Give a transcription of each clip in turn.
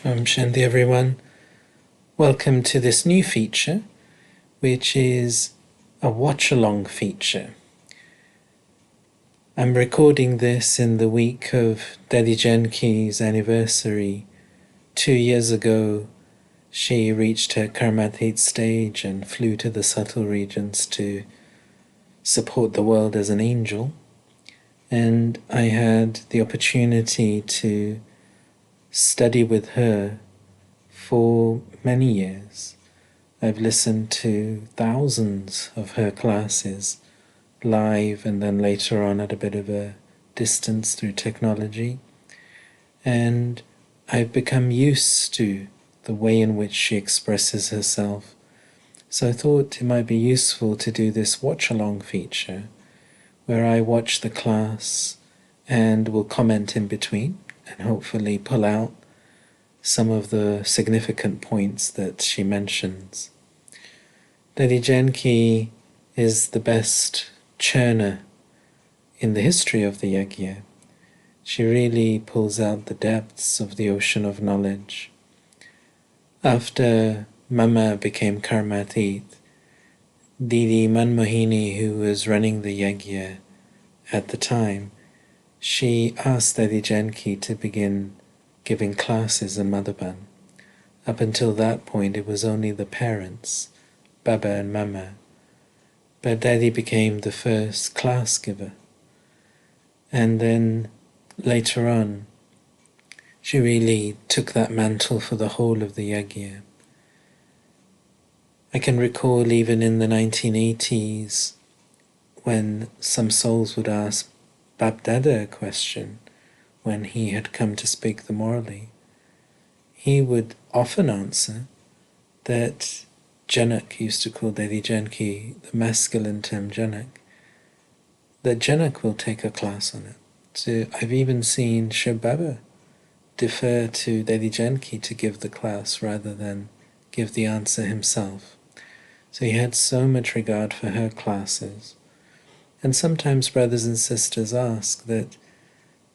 Shanti everyone. Welcome to this new feature, which is a watch-along feature. I'm recording this in the week of Dadi Janki's anniversary. 2 years ago, she reached her karmatit stage and flew to the subtle regions to support the world as an angel. And I had the opportunity to study with her for many years. I've listened to thousands of her classes live and then later on at a bit of a distance through technology. And I've become used to the way in which she expresses herself. So I thought it might be useful to do this watch-along feature where I watch the class and will comment in between and hopefully pull out some of the significant points that she mentions. Dadi Janki is the best churner in the history of the yajna. She really pulls out the depths of the ocean of knowledge. After Mama became karmatit, Didi Manmohini, who was running the yajna at the time, she asked Dadi Janki to begin giving classes in Madhaban. Up until that point, it was only the parents, Baba and Mama. But Dadi became the first class giver. And then later on, she really took that mantle for the whole of the yajna. I can recall even in the 1980s when some souls would ask Bab Dada a question when he had come to speak the Murli. He would often answer that Janak used to call Dadi Janki, the masculine term Janak, that Janak will take a class on it. So I've even seen Shib Baba defer to Dadi Janki to give the class rather than give the answer himself. So he had so much regard for her classes. And sometimes brothers and sisters ask that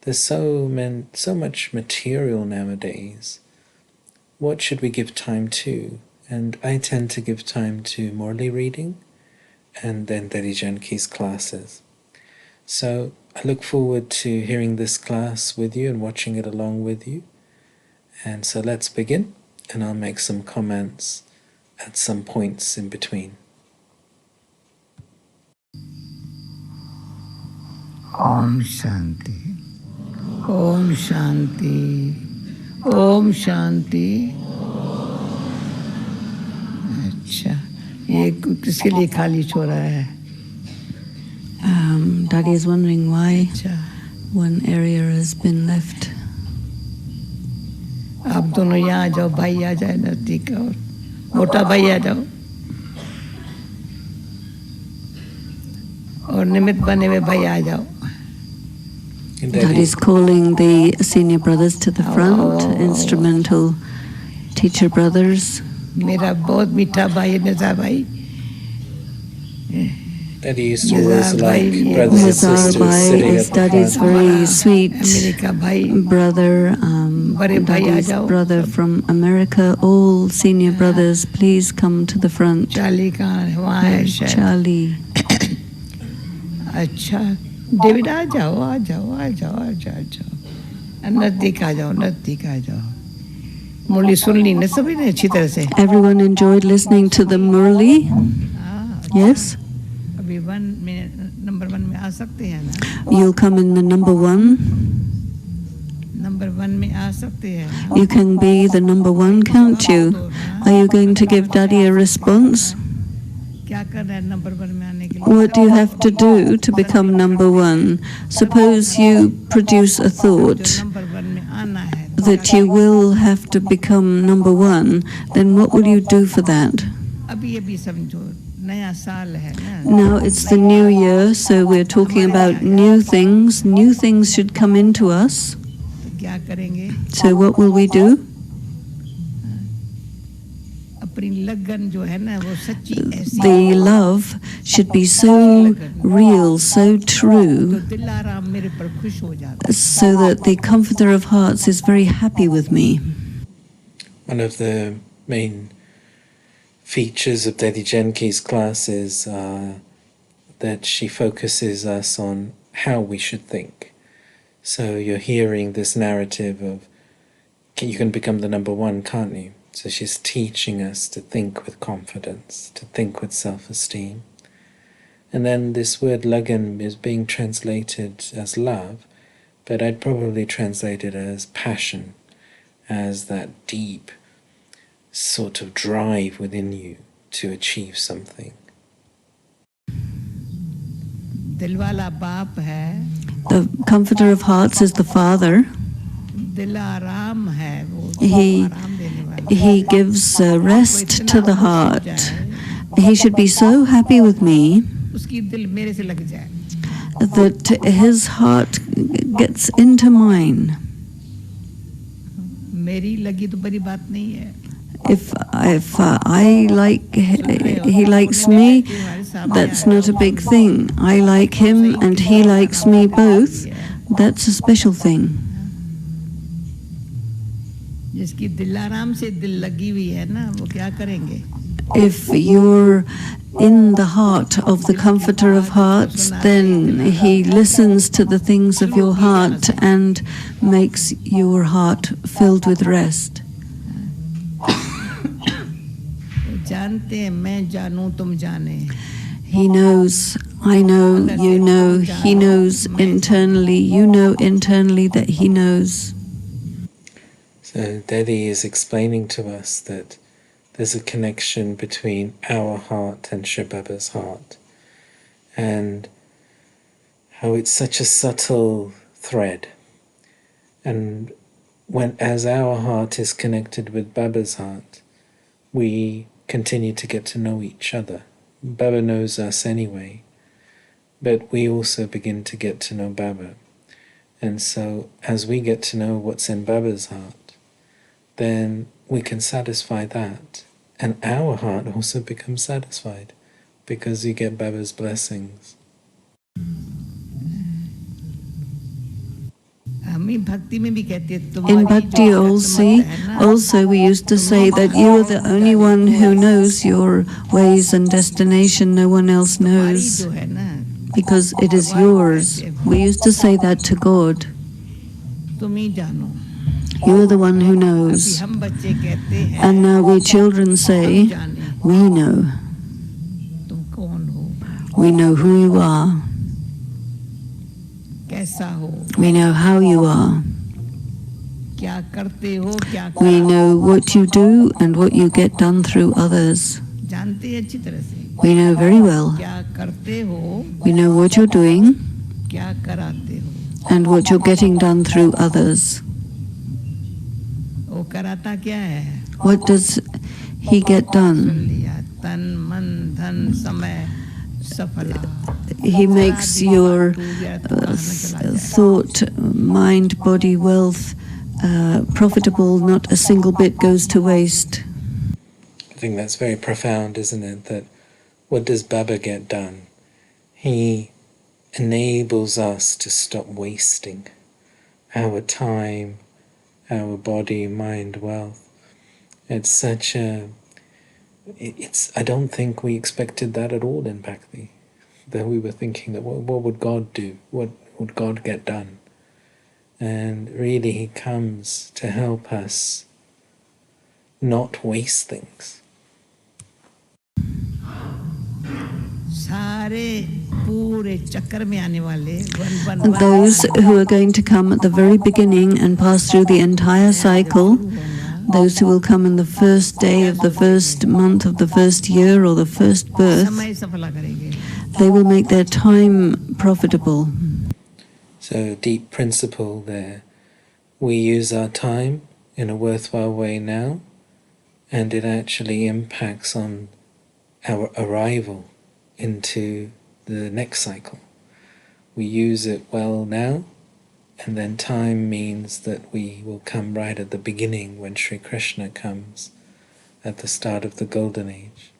there's so much material nowadays. What should we give time to? And I tend to give time to Murli reading and then Dadi Janki's classes. So I look forward to hearing this class with you and watching it along with you. And so let's begin, and I'll make some comments at some points in between. Om Shanti. Om Shanti. Om Shanti. अच्छा ये किसके लिए खाली छोड़ा है? Dadi is wondering why one area has been left. आप दोनों यहाँ जाओ, भाई आ जाए नजदीक, और मोटा भाई आ जाओ, और निमित्त बने हुए भाई आ जाओ. Dadi is calling the senior brothers to the front, instrumental teacher brothers. मेरा बहुत मीठा भाई निज़ा भाई. Dadi used to always like brothers and sisters Sarovar sitting is at the Dadi's front. very sweet brother, Dadi's brother from America. All senior brothers, please come to the front. Charlie कहाँ है? वहाँ है शायद. Charlie. अच्छा David आ जाओ आ जाओ आ जाओ आ जाओ आ जाओ नजदीक आ जाओ नजदीक आ जाओ. मुरली सुन ली ना सभी ने अच्छी तरह से. Everyone enjoyed listening to the Murli? Yes? अभी 1 में नंबर 1 में आ सकते हैं ना? You'll come in the number 1. Number 1 में आ सकते हैं. You can be the number 1, can't you? Are you going to give Dadi a response? क्या करना है नंबर 1 में आने के लिए? What do you have to do to become number 1? Suppose you produce a thought number 1 में आना है that you will have to become number 1, then what will you do for that? अभी अभी समझो नया साल है ना. Now it's the new year, so we're talking about new things. New things should come into us. तो क्या करेंगे? So what will we do? अपनी लगन जो है ना वो सच्ची ऐसी. The love should be so real, so true, तो दिल आराम मेरे पर खुश हो जाता है. so that the Comforter of Hearts is very happy with me. One of the main features of Dadi Janki's classes are that she focuses us on how we should think. So you're hearing this narrative of you can become the number one, can't you? So she's teaching us to think with confidence, to think with self-esteem. And then this word lagan is being translated as love, but I'd probably translate it as passion, as that deep sort of drive within you to achieve something. The comforter of hearts is the Father. He gives rest to the heart. He should be so happy with me that his heart gets into mine. If I like, he likes me, that's not a big thing. I like him and he likes me both, that's a special thing. If you're in the heart of the comforter of hearts, then he listens to the things of your heart and makes your heart filled with rest. He knows, I know, you know, he knows internally, you know internally that he knows. So Dadi is explaining to us that there's a connection between our heart and Shri Baba's heart, and how it's such a subtle thread. And as our heart is connected with Baba's heart, we continue to get to know each other. Baba knows us anyway, but we also begin to get to know Baba. And so as we get to know what's in Baba's heart, then we can satisfy that. And our heart also becomes satisfied because you get Baba's blessings. In Bhakti also we used to say that you are the only one who knows your ways and destination, no one else knows, because it is yours. We used to say that to God. You are the one who knows. And now we children say, we know. We know who you are. We know how you are. We know what you do and what you get done through others. We know very well. We know what you're doing and what you're getting done through others. What does he get done? He makes your thought, mind, body, wealth profitable. Not a single bit goes to waste. I think that's very profound, isn't it? That what does Baba get done? He enables us to stop wasting our time, our body, mind, wealth. It's such a... I don't think we expected that at all in Bhakti. That we were thinking that what would God do? What would God get done? And really he comes to help us not waste things. Those who are going to come at the very beginning and pass through the entire cycle, those who will come in the first day of the first month of the first year or the first birth, they will make their time profitable. So deep principle there. We use our time in a worthwhile way now, and it actually impacts on our arrival into the next cycle. We use it well now, and then time means that we will come right at the beginning when Sri Krishna comes at the start of the Golden Age.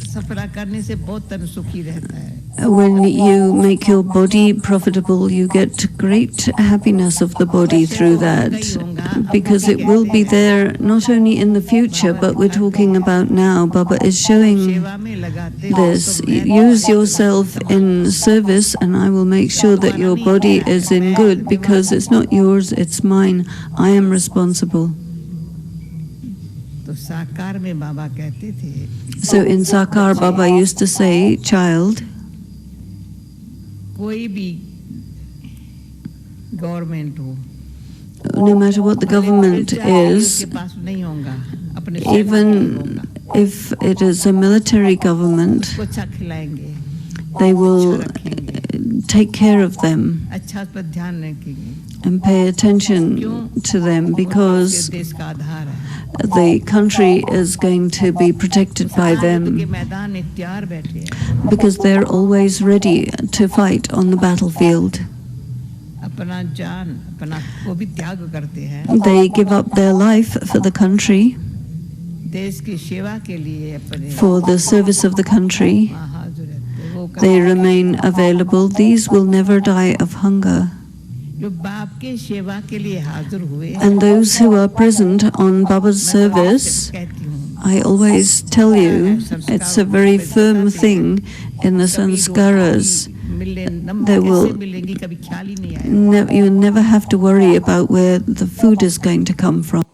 सफला करने से बहुत तन सुखी रहता है. When you make your body profitable, you get great happiness of the body through that, because it will be there not only in the future, but we're talking about now. Baba is showing this. Use yourself in service, and I will make sure that your body is in good, because it's not yours, it's mine. I am responsible. तो साकार में बाबा कहते थे. So in Sakar, Baba used to say, child, कोई भी government हो, no matter what the government is, के पास नहीं होगा, अपने even if it is a military government, को अच्छा खिलाएंगे, they will take care of them अच्छा पर ध्यान रखेंगे. and pay attention to them, because देश का आधार है. the country is going to be protected by के them, मैदान में तैयार बैठे हैं. because they're always ready to fight on the battlefield. अपना जान अपना को भी त्याग करते हैं. They give up their life for the country, देश की सेवा के लिए अपने for the service of the country. हाजिर रहते हैं. वो They remain available. These will never die of hunger. जो बाप के सेवा के लिए हाजिर हुए, And those who are present on Baba's service, कहती हूँ, I always tell you, it's a very firm thing in the sanskaras. They will you never have to worry about where the food is going to come from.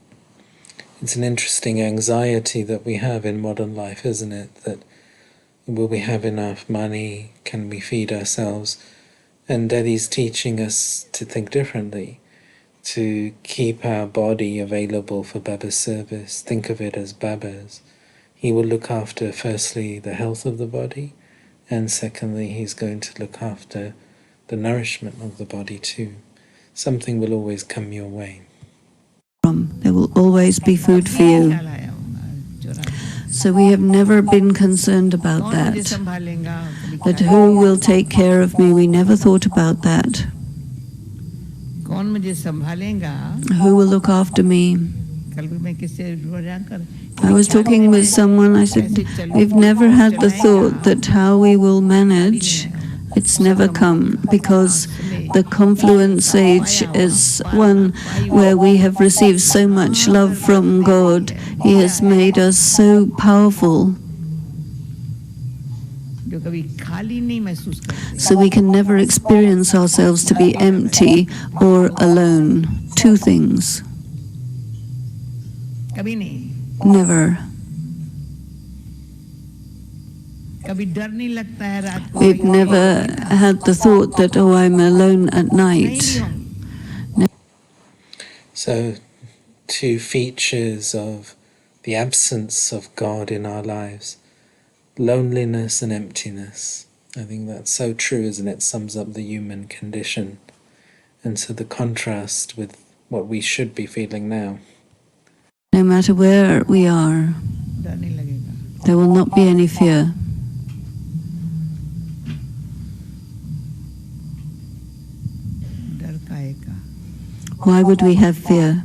It's an interesting anxiety that we have in modern life, isn't it? That will we have enough money? Can we feed ourselves? And Dadi's teaching us to think differently, to keep our body available for Baba's service. Think of it as Baba's. He will look after, firstly, the health of the body, and secondly, he's going to look after the nourishment of the body too. Something will always come your way. There will always be food for you. So we have never been concerned about that. That who will take care of me, we never thought about that. Who will look after me? I was talking with someone, I said, we've never had the thought that how we will manage. It's never come, because the confluence age is one where we have received so much love from God. He has made us so powerful. So we can never experience ourselves to be empty or alone. Two things. Never. We've never had the thought that, oh, I'm alone at night. So, two features of the absence of God in our lives: loneliness and emptiness. I think that's so true, isn't it? It sums up the human condition. And so the contrast with what we should be feeling now. No matter where we are, there will not be any fear. Why would we have fear?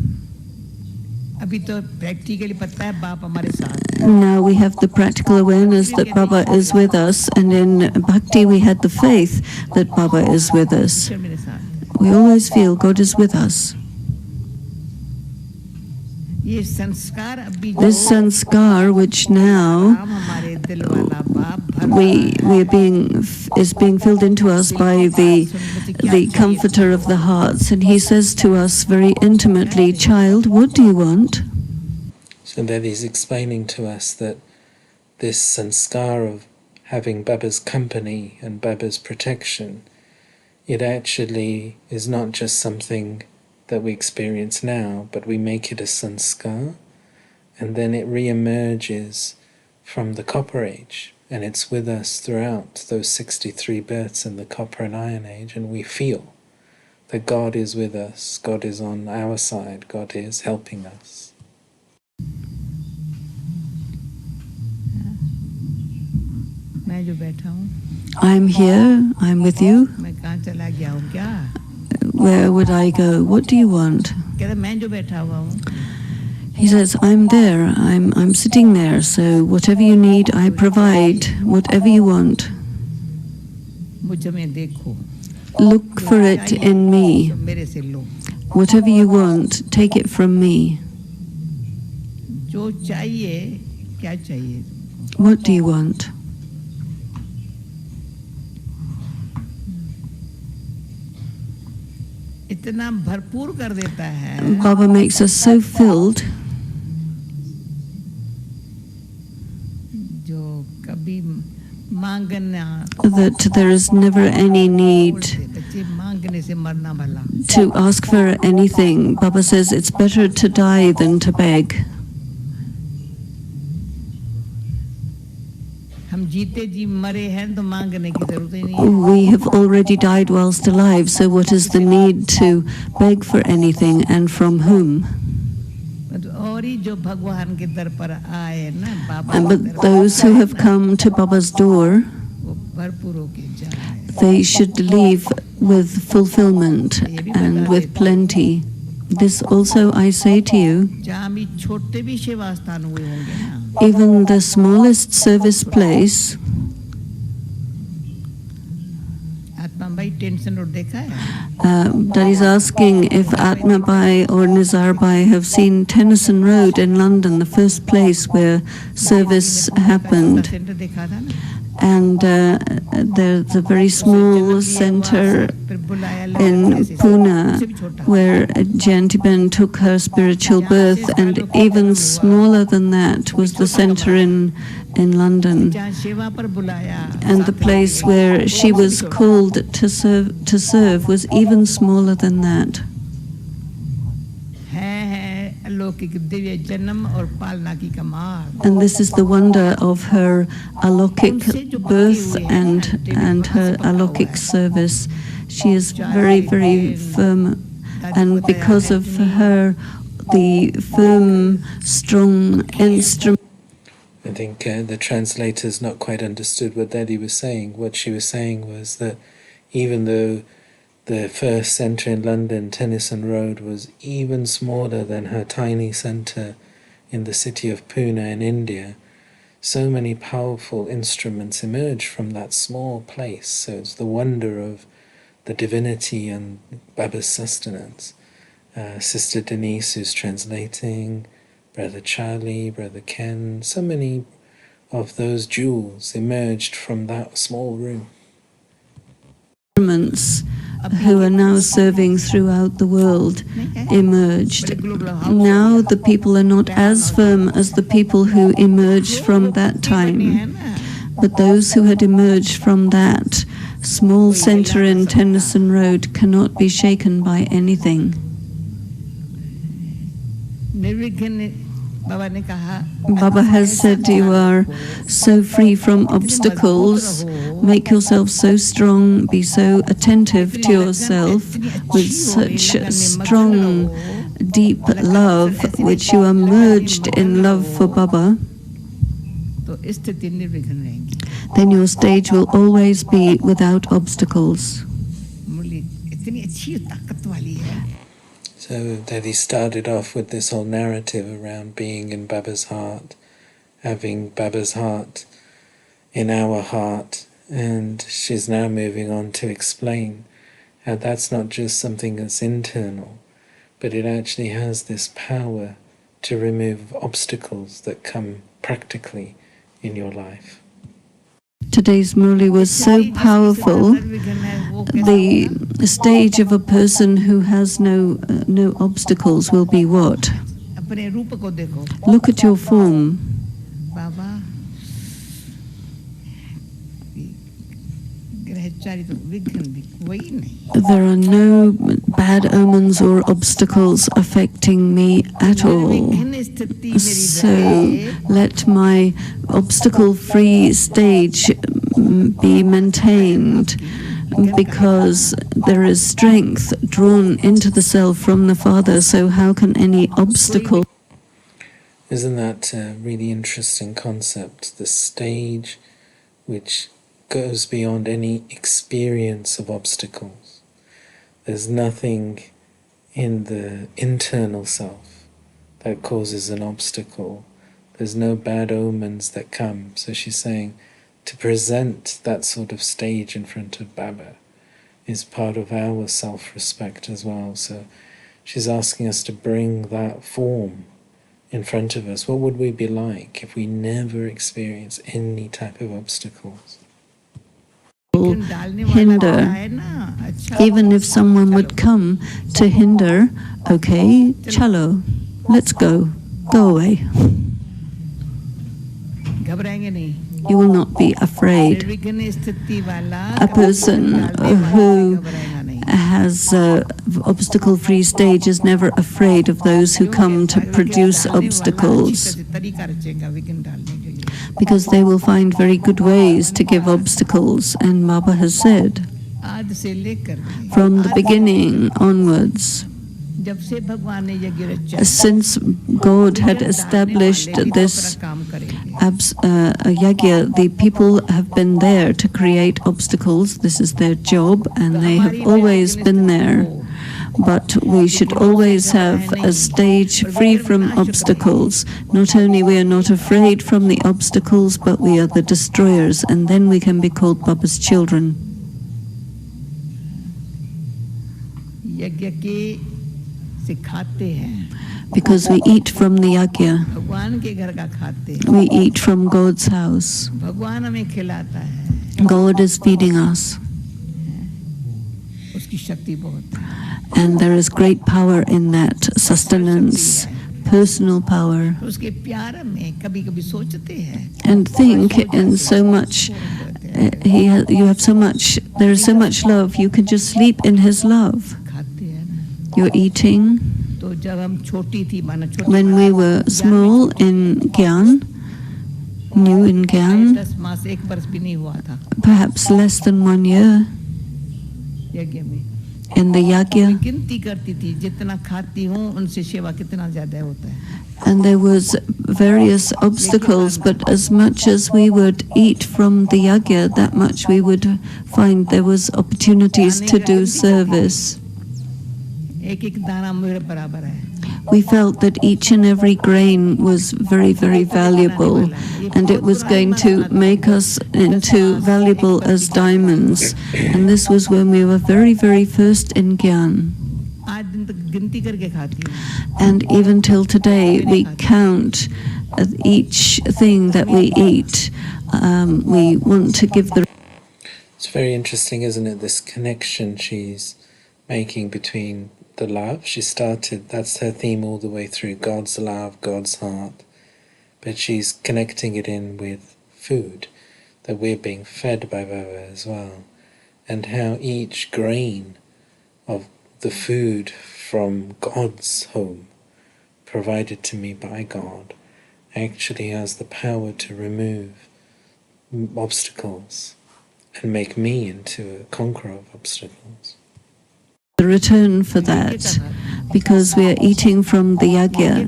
Now we have the practical awareness that Baba is with us, and in Bhakti we had the faith that Baba is with us. We always feel God is with us. This sanskar, which now is being filled into us by the comforter of the hearts, and he says to us very intimately, child, what do you want? So then he's explaining to us that this sanskar of having Baba's company and Baba's protection, it actually is not just something that we experience now, but we make it a sanskar, and then it re-emerges from the Copper Age, and it's with us throughout those 63 births in the Copper and Iron Age, and we feel that God is with us, God is on our side, God is helping us. I'm here, I'm with you. Where would I go? What do you want? He says, I'm there, I'm sitting there, so whatever you need, I provide, whatever you want. मुझ में देखो, Look for it in me. तो मेरे से लो, Whatever you want, take it from me. जो चाहिए, क्या चाहिए? What do you want? इतना भरपूर कर देता है, Baba makes us so filled जो कभी मांगना that there is never any need बच्चे मांगने से मरना भला. to ask for anything. Baba says it's better to die than to beg. हम जीते जी मरे हैं तो मांगने की जरूरत ही नहीं है. We have already died whilst alive, so what is the need to beg for anything, and from whom? और ही जो भगवान के दर पर आए ना बाबा And के but दर पर those who have come to Baba's door, वो भरपूर होके जाए. they should leave with fulfillment and with plenty. This also I say to you, जहाँ भी छोटे भी सेवा स्थान हुए होंगे ना, even the smallest service place, आत्मा भाई टेंशन रोड देखा है? Dadi's asking if Atma Bai or Nizar Bai have seen Tennyson Road in London, the first place where service happened. Centre देखा था ना, And there's a very small center फिर बुलाया in Pune where Janti took her spiritual birth, and even smaller than that was the center in London. जहाँ सेवा पर बुलाया, And the place where she was called to serve was even smaller than that. है अलौकिक दिव्य जन्म और पालना की कमाल. And this is the wonder of her alokik birth and her alokik service. She is very, very firm, and because of her, the firm, strong instrument. I think the translators not quite understood what Dadi was saying. What she was saying was that even though the first centre in London, Tennyson Road, was even smaller than her tiny centre in the city of Pune in India, so many powerful instruments emerged from that small place. So it's the wonder of the divinity and Baba's sustenance. Sister Denise, who's translating, Brother Charlie, Brother Ken, so many of those jewels emerged from that small room. Instruments who are now serving throughout the world emerged. Now the people are not as firm as the people who emerged from that time, but those who had emerged from that small center in Tennyson Road cannot be shaken by anything. Baba has said you are so free from obstacles, make yourself so strong, be so attentive to yourself with such strong, deep love, which you are merged in love for Baba, then your stage will always be without obstacles. So Dadi started off with this whole narrative around being in Baba's heart, having Baba's heart in our heart, and she's now moving on to explain how that's not just something that's internal, but it actually has this power to remove obstacles that come practically in your life. Today's Murli was so powerful. The stage of a person who has no obstacles will be what? Look at your form. There are no bad omens or obstacles affecting me at all. So let my obstacle-free stage be maintained, because there is strength drawn into the self from the Father, so how can any obstacle... Isn't that a really interesting concept? The stage which goes beyond any experience of obstacles. There's nothing in the internal self that causes an obstacle. There's no bad omens that come. So she's saying to present that sort of stage in front of Baba is part of our self-respect as well. So she's asking us to bring that form in front of us. What would we be like if we never experience any type of obstacles? Hinder. Even if someone would come to hinder, okay, chalo, let's go away. You will not be afraid. A person who has obstacle-free stage is never afraid of those who come to produce obstacles, because they will find very good ways to give obstacles. And Baba has said, from the beginning onwards, since God had established this yagya, the people have been there to create obstacles. This is their job, and they have always been there. But we should always have a stage free from obstacles. Not only we are not afraid from the obstacles, but we are the destroyers, and then we can be called Baba's children. Because we eat from the yagya. We eat from God's house. God is feeding us. And there is great power in that sustenance, personal power. And think in so much, you have so much, there is so much love, you can just sleep in his love. You're eating. When we were small in Gyan, new in Gyan, perhaps less than 1 year, in the yagya, and there was various obstacles, but as much as we would eat from the yagya, that much we would find there was opportunities to do service. We felt that each and every grain was very, very valuable, and it was going to make us into valuable as diamonds. And this was when we were very, very first in Gyan. And even till today, we count each thing that we eat. We want to give the... It's very interesting, isn't it, this connection she's making between the love. She started, that's her theme all the way through, God's love, God's heart. But she's connecting it in with food, that we're being fed by Baba as well. And how each grain of the food from God's home, provided to me by God, actually has the power to remove obstacles and make me into a conqueror of obstacles. The return for that, because we are eating from the yagya.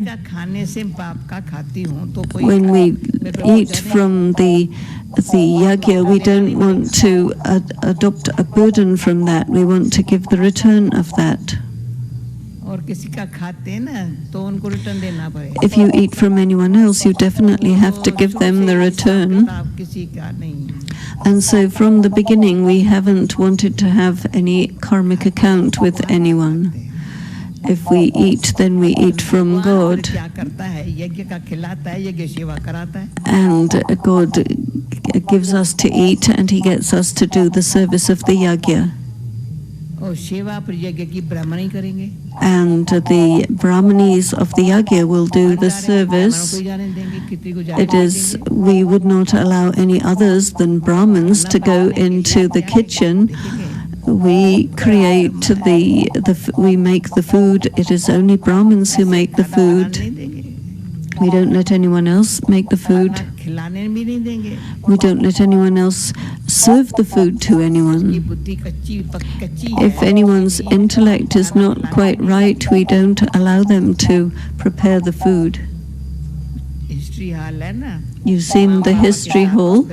When we eat from the yagya, we don't want to adopt a burden from that. We want to give the return of that. If you eat from anyone else, you definitely have to give them the return. And so from the beginning, we haven't wanted to have any karmic account with anyone. If we eat, then we eat from God. And God gives us to eat, and He gets us to do the service of the yagya. And the Brahmanis of the yagya will do the service. It is, we would not allow any others than Brahmins to go into the kitchen. We create we make the food. It is only Brahmins who make the food. We don't let anyone else make the food. We don't let anyone else serve the food to anyone. If anyone's intellect is not quite right, we don't allow them to prepare the food. You've seen the history hall,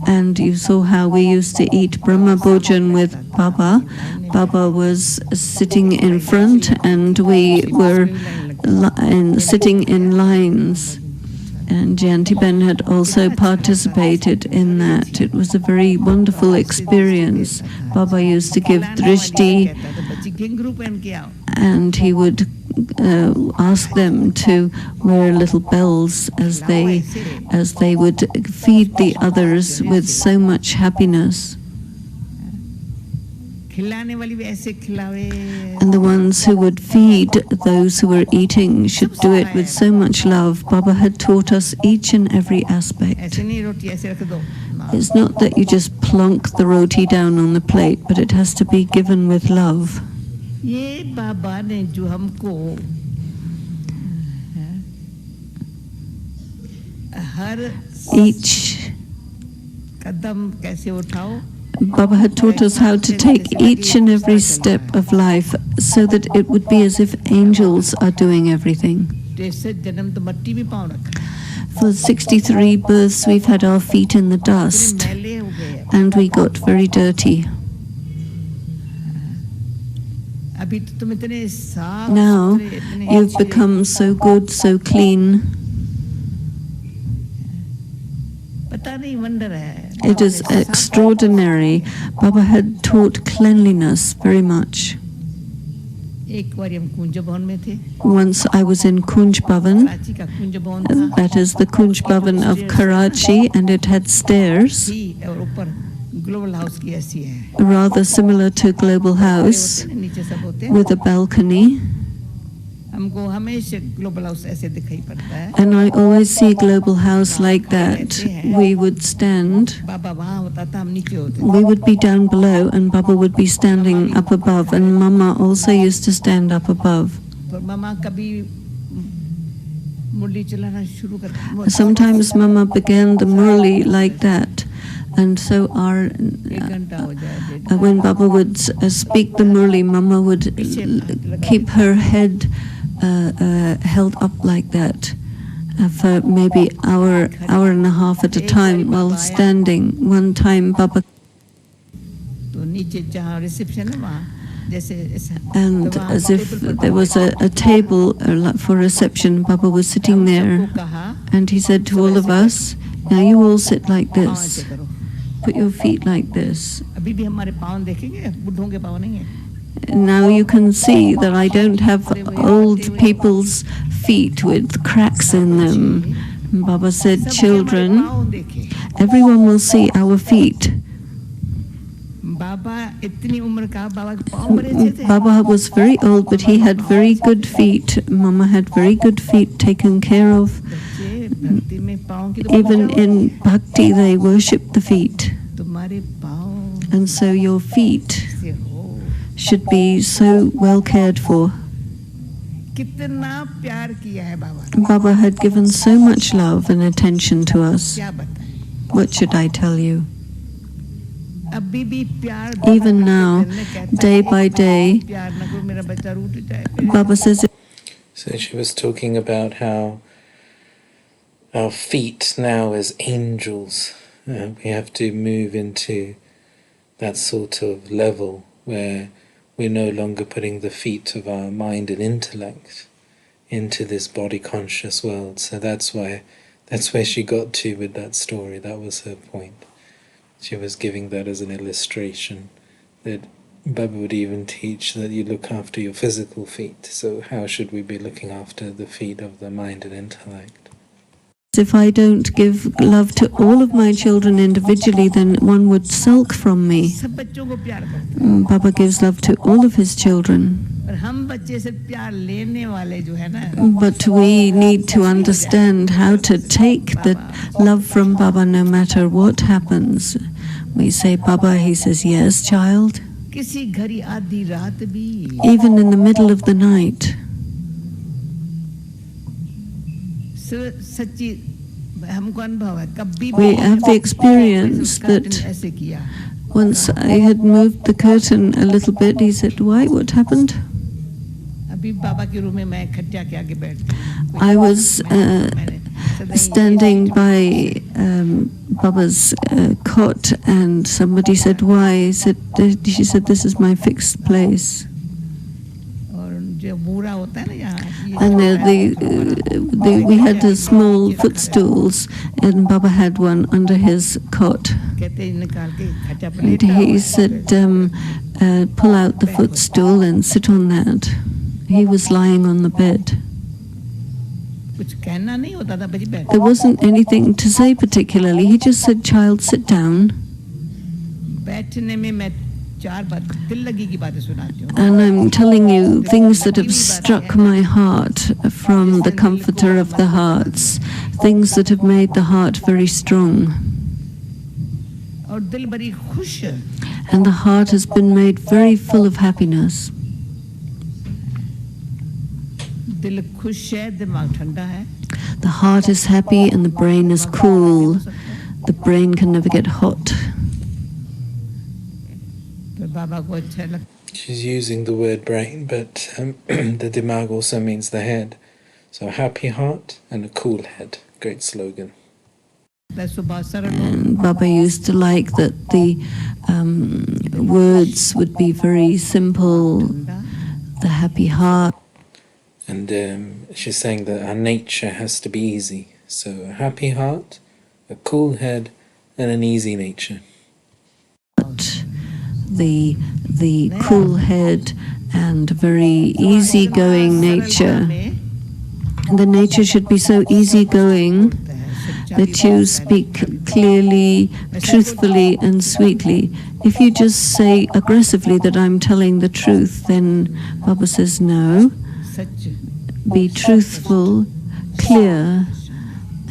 and you saw how we used to eat Brahma Bhojan with Baba. Baba was sitting in front, and we were sitting in lines. And Janki had also participated in that. It was a very wonderful experience. Baba used to give drishti, and he would ask them to wear little bells as they would feed the others with so much happiness. And the ones who would feed those who were eating should do it with so much love. Baba had taught us each and every aspect. It's not that you just plonk the roti down on the plate, but it has to be given with love. Each Baba had taught us how to take each and every step of life so that it would be as if angels are doing everything. For 63 births, we've had our feet in the dust, and we got very dirty. Now, you've become so good, so clean. It is extraordinary. Baba had taught cleanliness very much. Once I was in Kunj Bhavan, that is the Kunj Bhavan of Karachi, and it had stairs, rather similar to Global House, with a balcony. And I always see Global House like that. We would stand, we would be down below, and Baba would be standing up above, and Mama also used to stand up above. Sometimes Mama began the murli like that. And so when Baba would speak the murli, Mama would keep her head held up like that for maybe hour and a half at a time while standing. One time Baba, and as if there was a table for reception, Baba was sitting there, and he said to all of us, "Now you all sit like this. Put your feet like this." Now you can see that I don't have old people's feet with cracks in them. Baba said, "Children, everyone will see our feet." Baba was very old, but he had very good feet. Mama had very good feet taken care of. Even in bhakti, they worship the feet. And so your feet should be so well cared for. Baba had given so much love and attention to us. What should I tell you? Even now, day by day, Baba says... So she was talking about how our feet now as angels, we have to move into that sort of level where we're no longer putting the feet of our mind and intellect into this body-conscious world. So that's where she got to with that story. That was her point. She was giving that as an illustration, that Baba would even teach that you look after your physical feet. So how should we be looking after the feet of the mind and intellect? If I don't give love to all of my children individually, then one would sulk from me. Baba gives love to all of his children. But we need to understand how to take the love from Baba no matter what happens. We say, "Baba," he says, "Yes, child." Even in the middle of the night. We have the experience that once I had moved the curtain a little bit, he said, "Why? What happened?" I was standing by Baba's cot, and somebody said, "Why?" She said, "This is my fixed place." And we had the small footstools, and Baba had one under his cot. And he said, pull out the footstool and sit on that. He was lying on the bed. There wasn't anything to say particularly. He just said, child, sit down. And I'm telling you things that have struck my heart from the Comforter of the Hearts, things that have made the heart very strong. And the heart has been made very full of happiness. The heart is happy and the brain is cool. The brain can never get hot. She's using the word brain, but the dimag also means the head. So a happy heart and a cool head. Great slogan. And Baba used to like that the words would be very simple, the happy heart. And she's saying that our nature has to be easy. So a happy heart, a cool head, and an easy nature. The cool head and very easygoing nature. The nature should be so easygoing that you speak clearly, truthfully, and sweetly. If you just say aggressively that I'm telling the truth, then Baba says no. Be truthful, clear,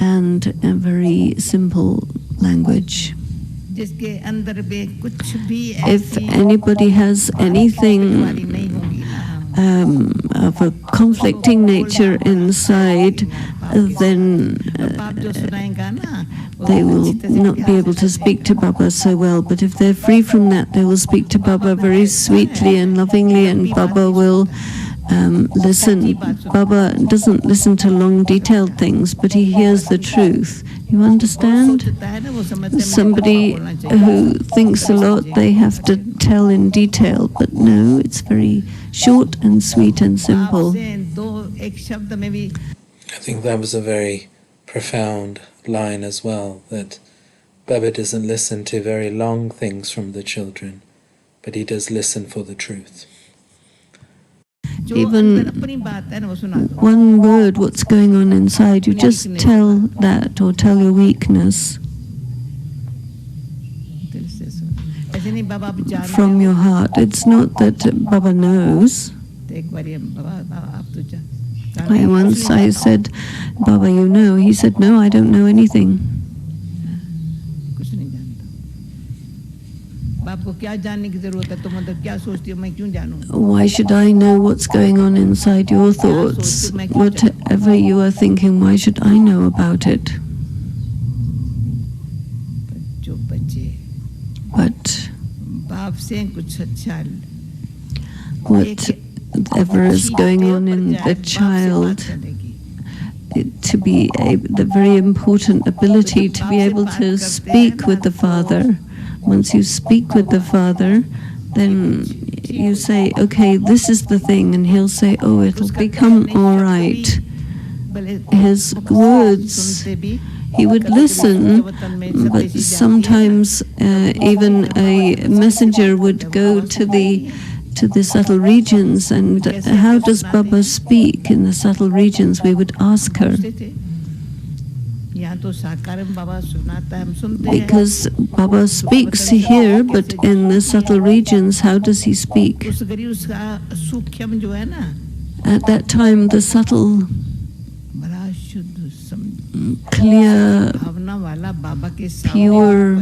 and a very simple language. If anybody has anything of a conflicting nature inside, then they will not be able to speak to Baba so well. But if they're free from that, they will speak to Baba very sweetly and lovingly, and Baba will listen. Baba doesn't listen to long, detailed things, but he hears the truth. You understand? Somebody who thinks a lot, they have to tell in detail, but no, it's very short and sweet and simple. I think that was a very profound line as well, that Baba doesn't listen to very long things from the children, but he does listen for the truth. Even one word, what's going on inside, you just tell that or tell your weakness from your heart. It's not that Baba knows. I said, Baba, you know. He said, no, I don't know anything. Why should I know what's going on inside your thoughts? Whatever you are thinking, why should I know about it? But whatever is going on in the child, to be the very important ability to be able to speak with the Father. Once you speak with the Father, then you say, okay, this is the thing, and he'll say, oh, it'll become all right. His words, he would listen, but sometimes even a messenger would go to the subtle regions, and how does Baba speak in the subtle regions? We would ask her. Because Baba speaks here, but in the subtle regions, how does he speak? At that time, the subtle, clear, pure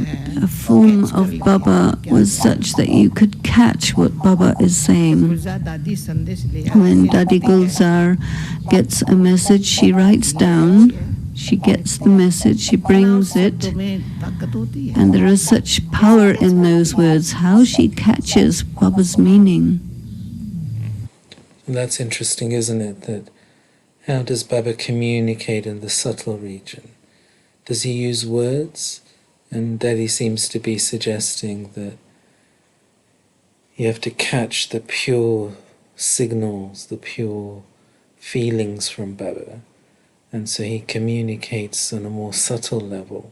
form of Baba was such that you could catch what Baba is saying. When Dadi Gulzar gets a message, she writes down. She gets the message, she brings it, and there is such power in those words, how she catches Baba's meaning. And that's interesting, isn't it? That how does Baba communicate in the subtle region? Does he use words? And Dadi seems to be suggesting that you have to catch the pure signals, the pure feelings from Baba. And so he communicates on a more subtle level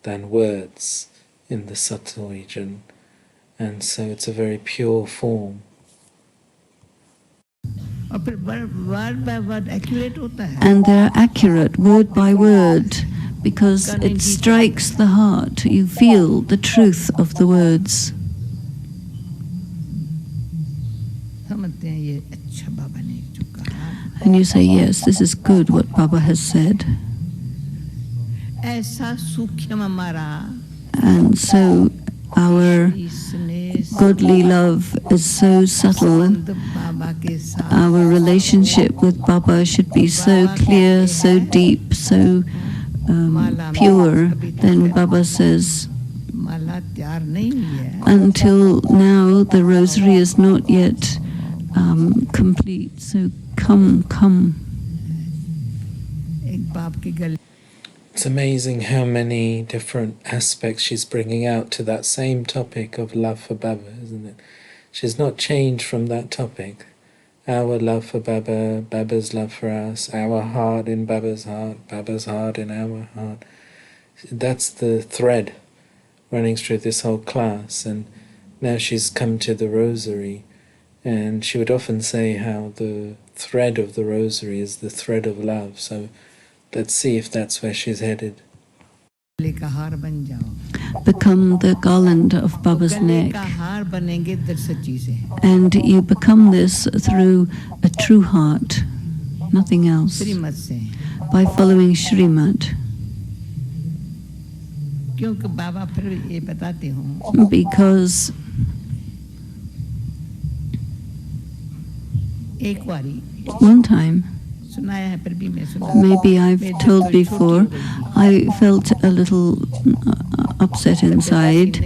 than words in the subtle region. And so it's a very pure form. And they're accurate word by word because it strikes the heart. You feel the truth of the words. And you say, yes, this is good what Baba has said. And so our godly love is so subtle. Our relationship with Baba should be so clear, so deep, so pure. Then Baba says, until now the rosary is not yet complete, so come. It's amazing how many different aspects she's bringing out to that same topic of love for Baba, isn't it? She's not changed from that topic. Our love for Baba, Baba's love for us, our heart in Baba's heart in our heart. That's the thread running through this whole class. And now she's come to the rosary, and she would often say how the thread of the rosary is the thread of love. So let's see if that's where she's headed. Become the garland of Baba's neck. And you become this through a true heart, nothing else, by following Srimad. Because one time, maybe I've told before, I felt a little upset inside.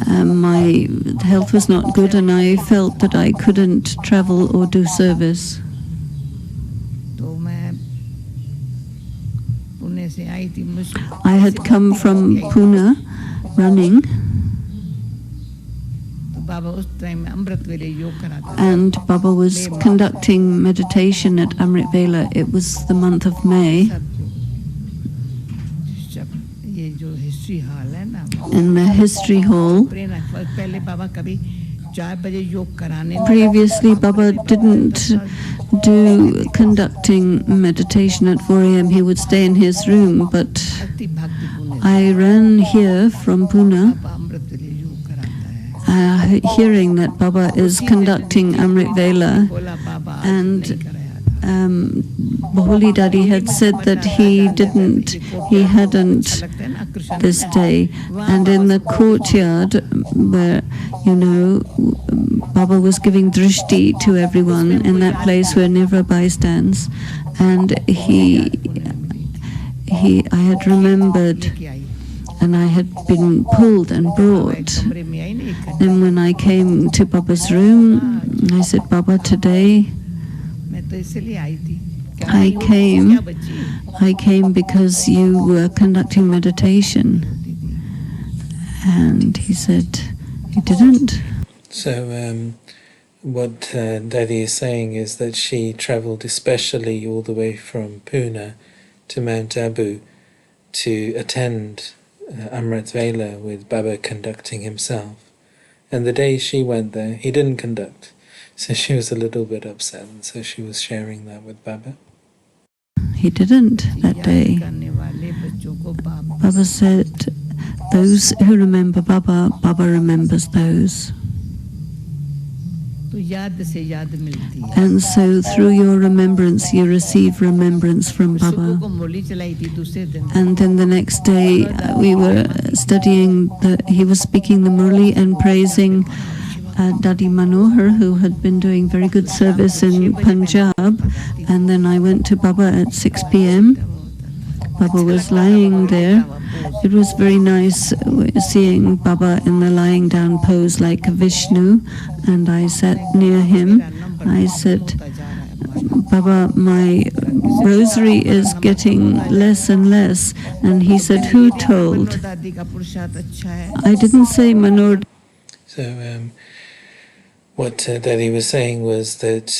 My health was not good and I felt that I couldn't travel or do service. I had come from Pune running, and Baba was conducting meditation at Amrit Vela. It was the month of May. In the history hall, previously Baba didn't do conducting meditation at 4 a.m. He would stay in his room, but I ran here from Pune, hearing that Baba is conducting Amrit Vela, and Holy Dadi had said that he hadn't this day. And in the courtyard where, Baba was giving drishti to everyone in that place where Nivrabai stands, and I had remembered, and I had been pulled and brought. And when I came to Baba's room, I said, Baba, today I came because you were conducting meditation. And he said, you didn't. So what Dadi is saying is that she travelled especially all the way from Pune to Mount Abu to attend Amrit Vela with Baba conducting himself. And the day she went there, he didn't conduct. So she was a little bit upset, and so she was sharing that with Baba. He didn't that day. Baba said, those who remember Baba, Baba remembers those. And so through your remembrance, you receive remembrance from Baba. And then the next day, we were studying, he was speaking the Murli and praising Dadi Manohar, who had been doing very good service in Punjab. And then I went to Baba at 6 p.m. Baba was lying there. It was very nice seeing Baba in the lying down pose like Vishnu, and I sat near him. I said, Baba, my rosary is getting less and less. And he said, who told? I didn't say Manor. So what Dadi was saying was that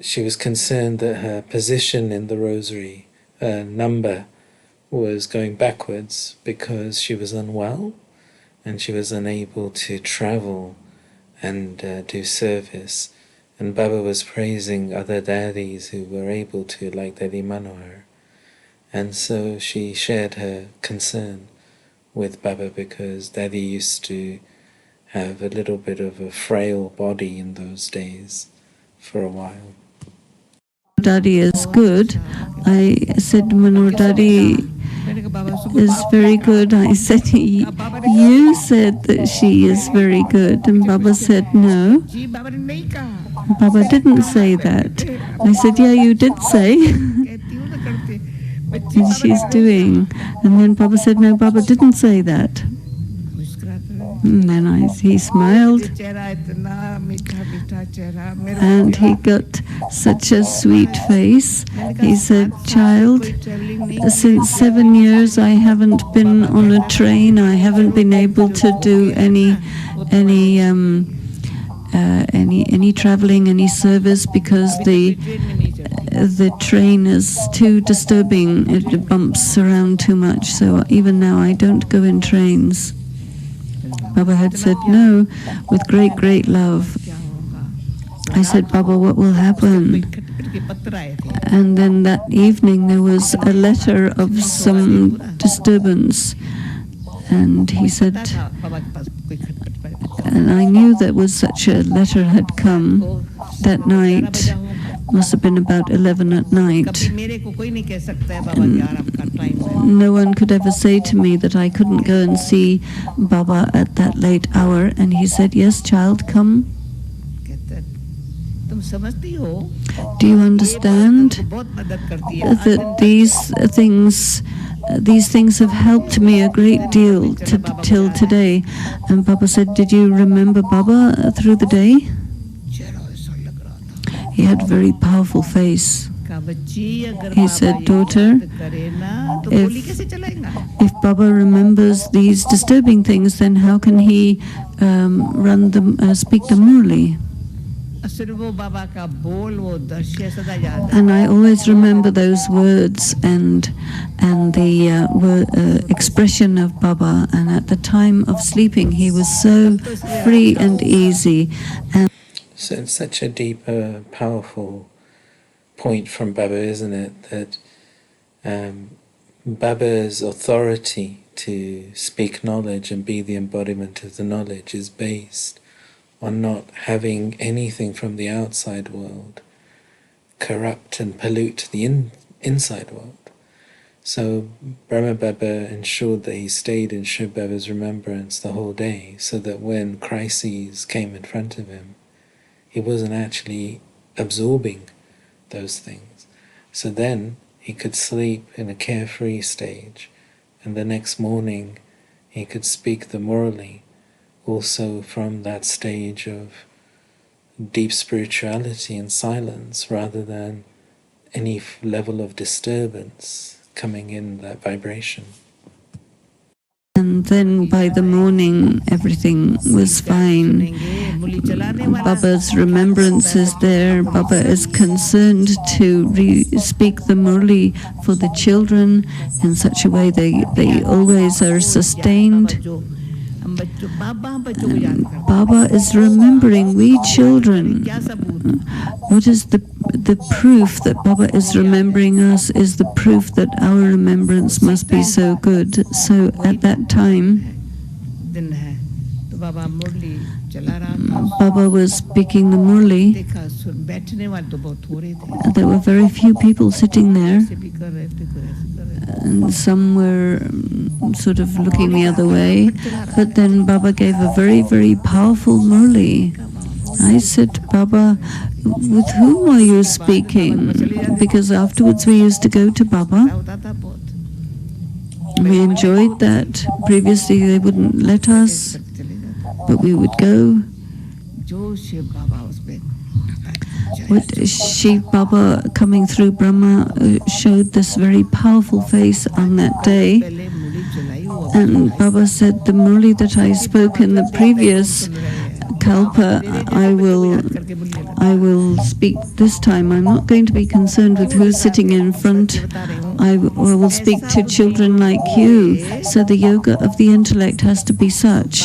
she was concerned that her position in the rosary number was going backwards because she was unwell and she was unable to travel and do service. And Baba was praising other daddies who were able to, like Dadi Manohar. And so she shared her concern with Baba because Daddy used to have a little bit of a frail body in those days for a while. Dadi is good. I said, Manor Dadi is very good. I said, you said that she is very good. And Baba said, no. Baba didn't say that. I said, yeah, you did say. And she's doing. And then Baba said, no, Baba didn't say that. And then he smiled. And he got such a sweet face. He said, child, since 7 years I haven't been on a train. I haven't been able to do any traveling, any service, because the train is too disturbing. It bumps around too much. So even now I don't go in trains. Baba had said no with great love. I said, Baba, what will happen? And then that evening there was a letter of some disturbance. And he said, and I knew there was such a letter had come that night. Must have been about 11 at night. And no one could ever say to me that I couldn't go and see Baba at that late hour. And he said, yes, child, come. Do you understand that these things have helped me a great deal till today? And Baba said, did you remember Baba through the day? He had a very powerful face. He said, daughter, if Baba remembers these disturbing things, then how can he speak the Murli? And I always remember those words and the expression of Baba. And at the time of sleeping, he was so free and easy. And so it's such a deeper, powerful point from Baba, isn't it? That Baba's authority to speak knowledge and be the embodiment of the knowledge is based on not having anything from the outside world corrupt and pollute the inside world. So Brahma Baba ensured that he stayed in Shiv Baba's remembrance the whole day, so that when crises came in front of him, he wasn't actually absorbing those things. So then he could sleep in a carefree stage, and the next morning he could speak the Murli, also from that stage of deep spirituality and silence, rather than any level of disturbance coming in that vibration. And then by the morning, everything was fine. Baba's remembrance is there. Baba is concerned to speak the Murli for the children in such a way they always are sustained. And Baba is remembering we children. What is the proof that Baba is remembering us is the proof that our remembrance must be so good. So at that time, Baba was speaking the Murli. There were very few people sitting there, and some were sort of looking the other way. But then Baba gave a very powerful Murli. I said, Baba, with whom are you speaking? Because afterwards we used to go to Baba. We enjoyed that. Previously they wouldn't let us, but we would go. What Shiv Baba coming through Brahma showed this very powerful face on that day. And Baba said, the Murli that I spoke in the previous kalpa, I will speak this time. I'm not going to be concerned with who's sitting in front. I will speak to children like you. So the yoga of the intellect has to be such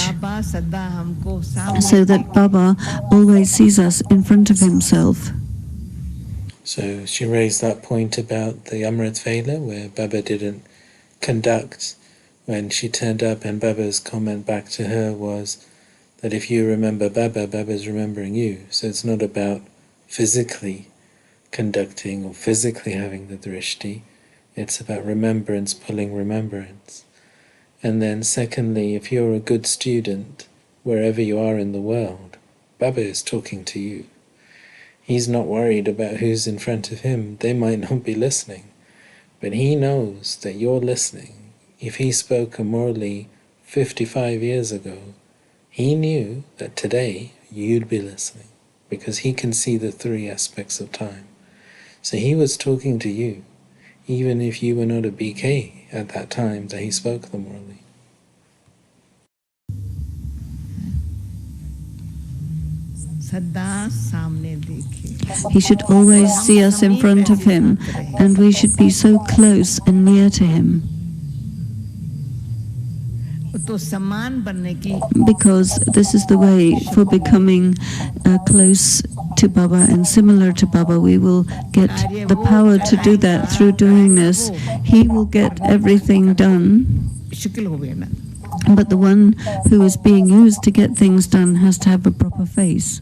so that Baba always sees us in front of himself. So she raised that point about the Amrit Vela, where Baba didn't conduct when she turned up, and Baba's comment back to her was that if you remember Baba, Baba's remembering you. So it's not about physically conducting or physically having the drishti, it's about remembrance pulling remembrance. And then secondly, if you're a good student, wherever you are in the world, Baba is talking to you. He's not worried about who's in front of him. They might not be listening, but he knows that you're listening. If he spoke a Murli 55 years ago, he knew that today you'd be listening, because he can see the three aspects of time. So he was talking to you, even if you were not a BK at that time that he spoke the Murli. He should always see us in front of him, and we should be so close and near to him. Because this is the way for becoming close to Baba and similar to Baba. We will get the power to do that through doing this. He will get everything done, but the one who is being used to get things done has to have a proper face.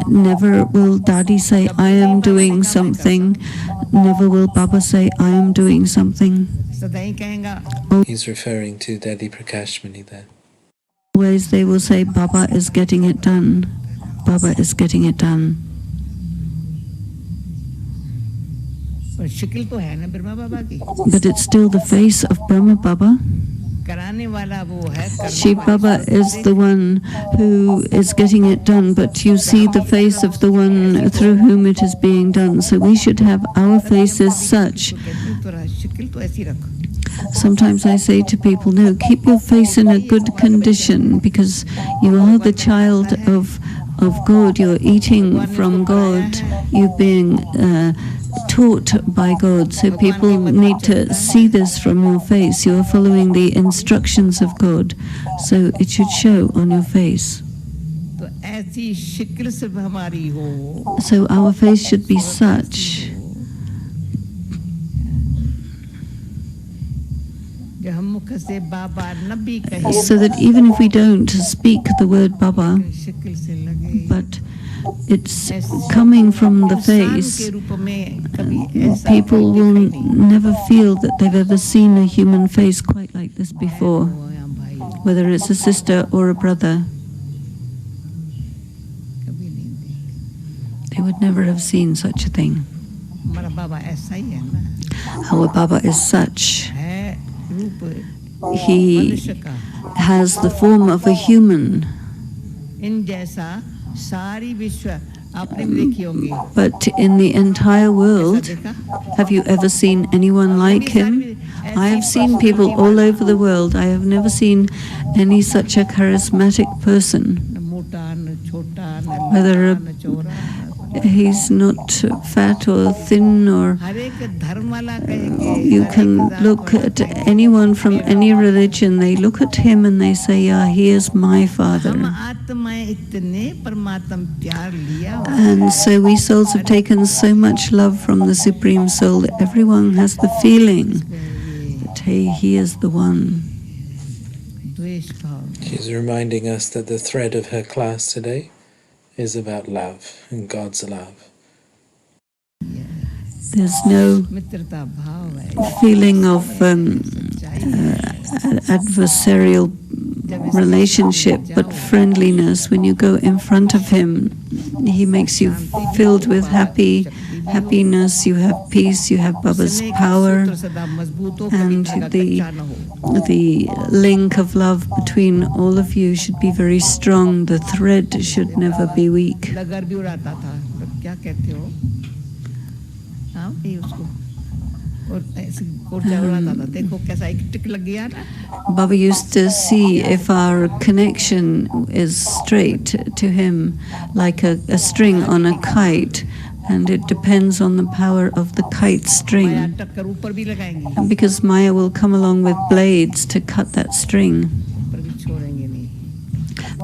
Never will Dadi say, I am doing something. Never will Baba say, I am doing something. He's referring to Dadi Prakashmani there. Always they will say, Baba is getting it done. Baba is getting it done. But it's still the face of Brahma Baba. Shiv Baba is the one who is getting it done, but you see the face of the one through whom it is being done. So we should have our faces such. Sometimes I say to people, no, keep your face in a good condition, because you are the child of God. You're eating from God. You're being taught by God. So people need to see this from your face. You are following the instructions of God. So it should show on your face. So our face should be such so that even if we don't speak the word Baba, but it's coming from the face, people will never feel that they've ever seen a human face quite like this before, whether it's a sister or a brother. They would never have seen such a thing. Our Baba is such. He has the form of a human. But in the entire world, have you ever seen anyone like him? I have seen people all over the world. I have never seen any such a charismatic person. Whether he's not fat or thin, or you can look at anyone from any religion, they look at him and they say, yeah, he is my father. And so we souls have taken so much love from the Supreme Soul that everyone has the feeling that, hey, he is the one. She's reminding us that the thread of her class today is about love and God's love. There's no feeling of adversarial relationship, but friendliness. When you go in front of him, he makes you filled with happiness, you have peace, you have Baba's power, and the link of love between all of you should be very strong. The thread should never be weak. और ऐसे कोर्चा उड़ाता था देखो कैसा एक टिक लग गया ना Baba used to see if our connection is straight to him, like a string on a kite, and it depends on the power of the kite Maya string. टक्कर ऊपर भी लगाएंगी Because Maya will come along with blades to cut that string, पर भी छोड़ेंगे नहीं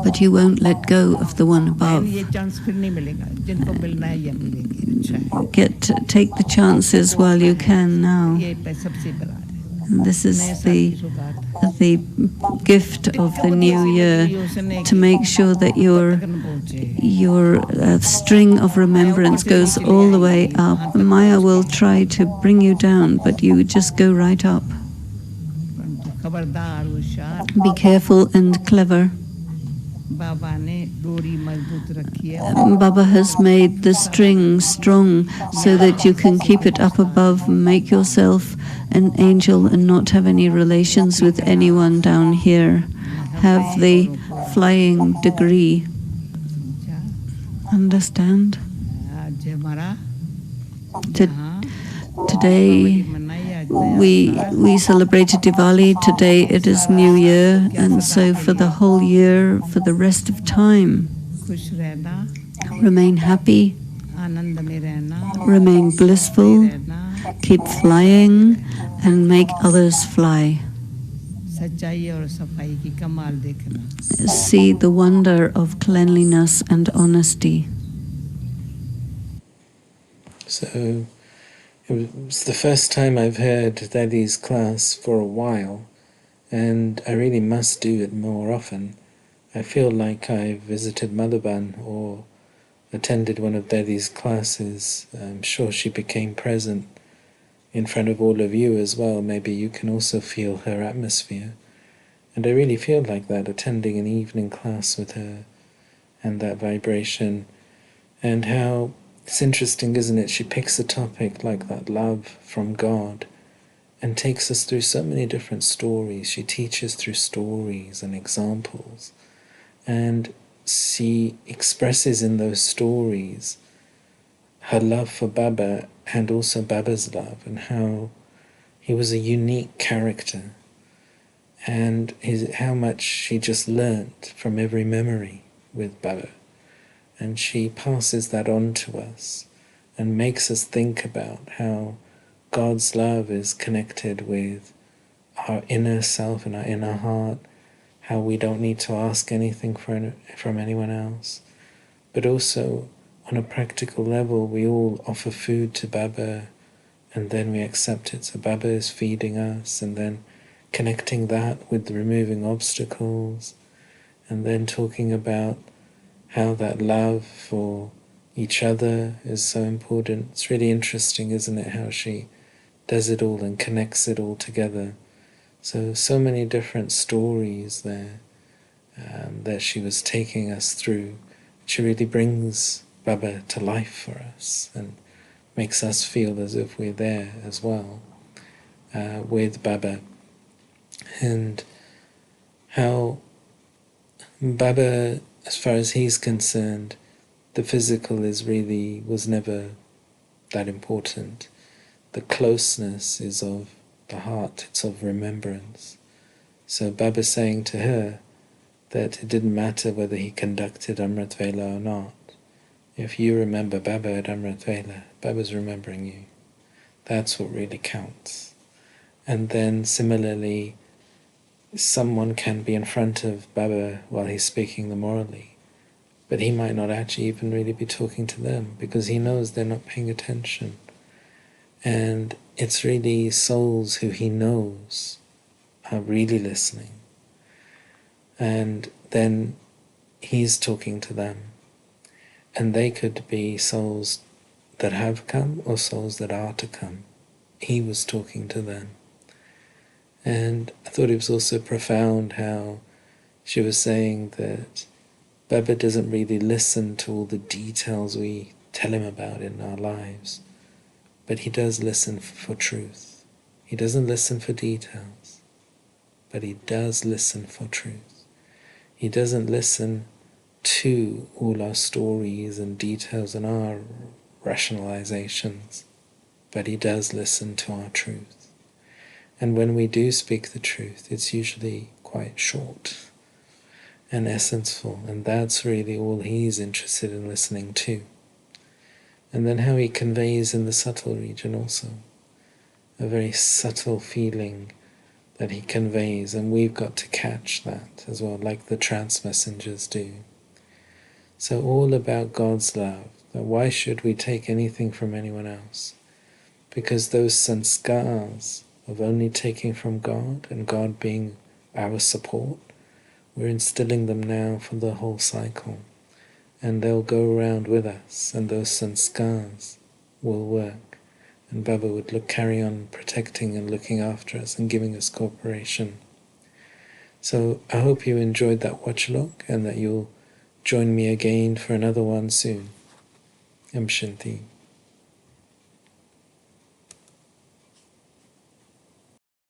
but you won't let go of the one बहन above. ये chance फिर नहीं मिलेगा जिनको मिलना है ये मिलेंगे अच्छा है Take the chances while you can now. ये सबसे बड़ा है This is नए साल की सौगात the gift of the new year, to make sure that your string of remembrance goes all the way up. Maya will try to bring you down, but you just go right up. खबरदार होशियार Be careful and clever. बाबा ने डोरी मजबूत रखी है Baba has made the string strong so that you can keep it up above, make yourself an angel and not have any relations with anyone down here. Have the flying degree. Understand? आज हमारा Today we celebrated Diwali. Today it is New Year, and so for the whole year, for the rest of time, खुश रहना remain happy, आनंद में रहना remain blissful, रहना keep flying, and make others fly. सच्चाई और सफाई की कमाल देखना See the wonder of cleanliness and honesty. So it was the first time I've heard Dadi's class for a while, and I really must do it more often. I feel like I visited Madhaban or attended one of Dadi's classes. I'm sure she became present in front of all of you as well. Maybe you can also feel her atmosphere. And I really feel like that, attending an evening class with her and that vibration. And how it's interesting, isn't it? She picks a topic like that, love from God, and takes us through so many different stories. She teaches through stories and examples. And she expresses in those stories her love for Baba and also Baba's love, and how he was a unique character, and how much she just learnt from every memory with Baba. And she passes that on to us and makes us think about how God's love is connected with our inner self and our inner heart, how we don't need to ask anything from anyone else. But also, on a practical level, we all offer food to Baba and then we accept it. So Baba is feeding us, and then connecting that with removing obstacles, and then talking about how that love for each other is so important. It's really interesting, isn't it, how she does it all and connects it all together. So many different stories there that she was taking us through. She really brings Baba to life for us and makes us feel as if we're there as well with Baba. And how Baba, as far as he's concerned, the physical was never that important. The closeness is of the heart, it's of remembrance. So Baba saying to her that it didn't matter whether he conducted Amrit Vela or not. If you remember Baba at Amrit Vela, Baba's remembering you. That's what really counts. And then similarly, someone can be in front of Baba while he's speaking the morally, but he might not actually even really be talking to them because he knows they're not paying attention. And it's really souls who he knows are really listening. And then he's talking to them. And they could be souls that have come or souls that are to come. He was talking to them. And I thought it was also profound how she was saying that Baba doesn't really listen to all the details we tell him about in our lives, but he does listen for truth. He doesn't listen for details, but he does listen for truth. He doesn't listen to all our stories and details and our rationalizations, but he does listen to our truth. And when we do speak the truth, it's usually quite short and essential, and that's really all he's interested in listening to. And then how he conveys in the subtle region also, a very subtle feeling that he conveys, and we've got to catch that as well, like the trance messengers do. So all about God's love, that why should we take anything from anyone else? Because those sanskars of only taking from God and God being our support, we're instilling them now for the whole cycle. And they'll go around with us, and those sanskars will work. And Baba would carry on protecting and looking after us and giving us cooperation. So I hope you enjoyed that watch look and that you'll join me again for another one soon. Shanti.